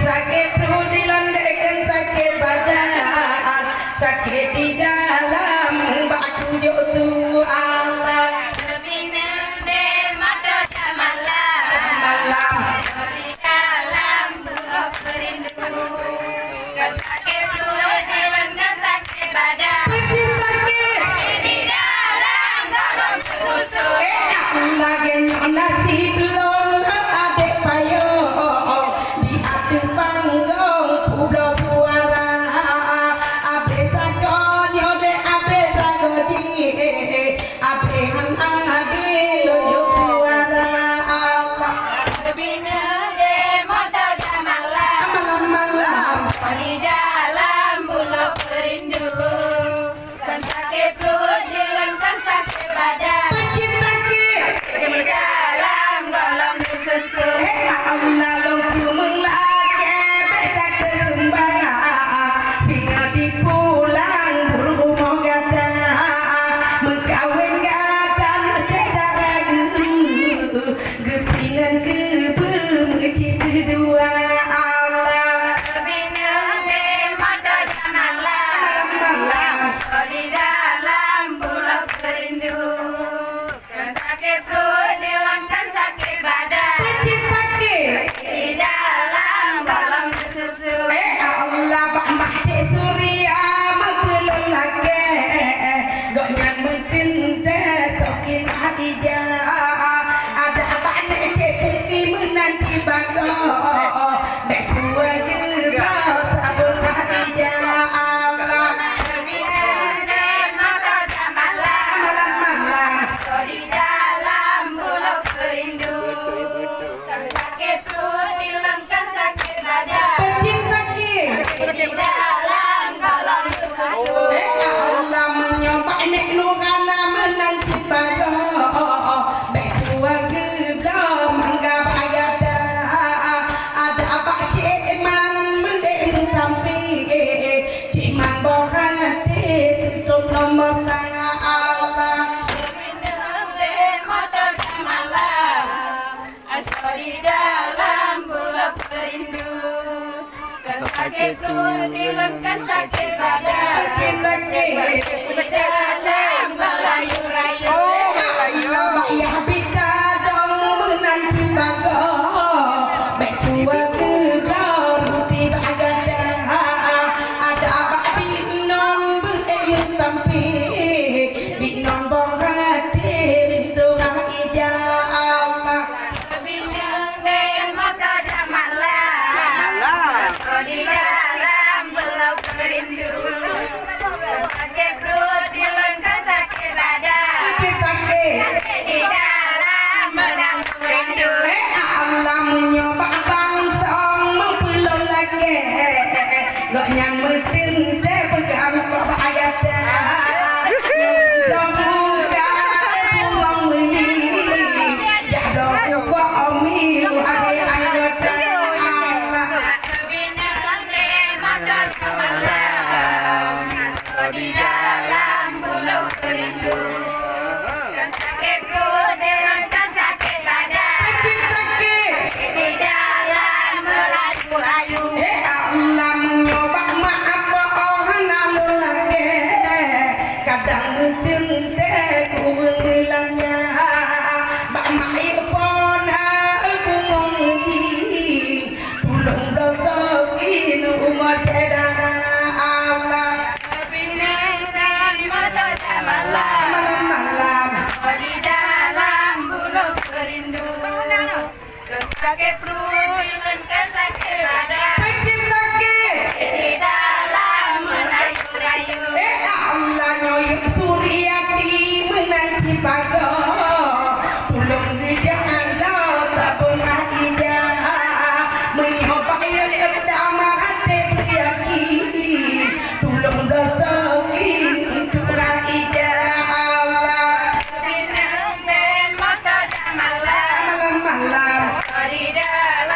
Sakit perut dilandaikan sakit sakit di dalam batu jodoh Allah Kebina de mata malam malam di dalam buluk perindu kan sakit perut dan kan sakit badan pecinta sakit di dalam galon susu lagi nasi belum adik payo di adu panggung pulau suara abe sakon yode abe sakodi abe han abe loyo suara Allah Kebina de mata malam malam malam di dalam buluk perindu kan sakit perut dan kan sakit badan pecinta sakit di dalam galon susu Allah long mừng lagi beda kesumbangan singa di pulang burung mau gada mengkawin gada cedak gepingan kebu mengecik kedua Allah Kebina de mata malam malam di dalam buluk perindu kan sakit perut dan kan sakit badan pecinta sakit di dalam galon susu Allah bambak cik Surya mempelung lagi goknya mentinte sokin hadija ada apa nek cik Puki menanti bago bekua juga sabun hadija Allah Kebina de mata malam malam malam di dalam buluk perindu kan sakit perut dan kan sakit badan pecinta sakit di dalam galon susu Allah menyoba nek nurana menanti bago bekua juga mangga bagada ada apa cik man mendek sampai cik man bohan hati tutup nomor tanya Allah Kebina de mata malam asal di dalam buluk perindu kan sakit perut dan kan sakit badan pecinta sakit di dalam merayu-rayu Allah bayah bida dong menanti bago bekua juga ruti bagada ada apa binon beem tampi binon bohati rindu ija Allah Kebina de mata malam di dalam buluk perindu kan sakit perut dan kan sakit badan pecinta sakit di dalam menantu rindu Allah menyoba bangsa mempelong lagi goknya mentinte pegang kok bagada yang buka puang meni jado buka omil akhir anggota Allah Kebina de mata malam di dalam buluk perindu kan sakit perut dan kan sakit badan pecinta sakit di dalam merayu-rayu Allah menyoba maaf bohong lalu lagi kadang mentinte kurang bilangnya bak mai pona bungong di tulung dosa kini umur cedara Allah Kebina de mata malam malam malam di dalam buluk perindu kan sakit perut dan kan sakit badan pecinta sakit di dalam merayu-rayu Allah nyoyuk Suryati menanti bago tulung jangan tak pernah ija menyoba yang kedama hati yakin tulung dosa kin turang ija Allah Kebina de mata malam malam malam di dalam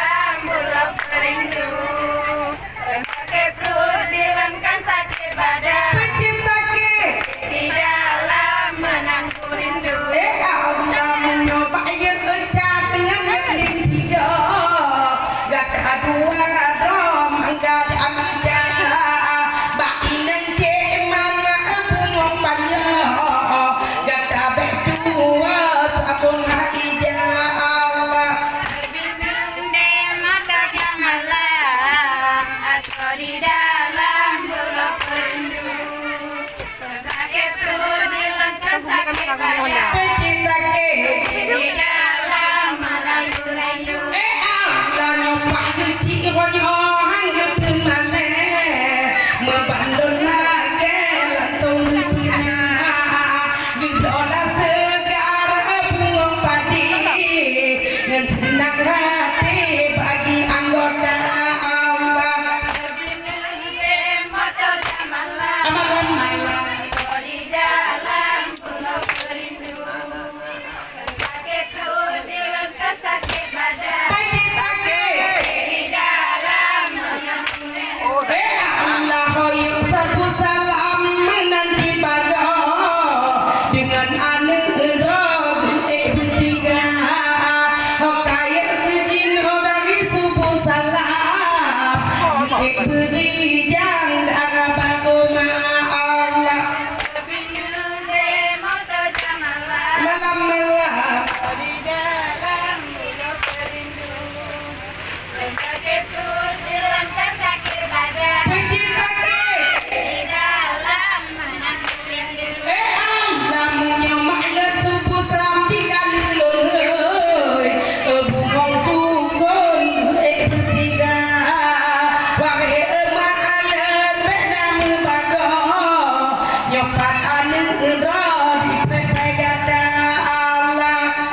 nyopat anu ro di pepegada Allah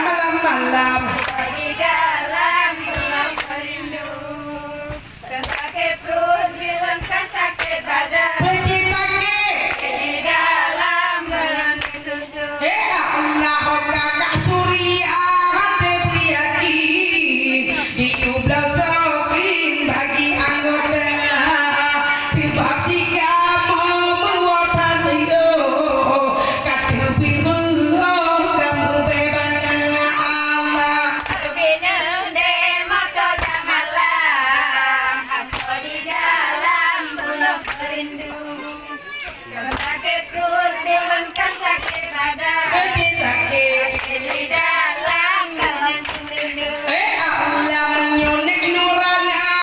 malam-malam di dalam pulau perindu rasa kepru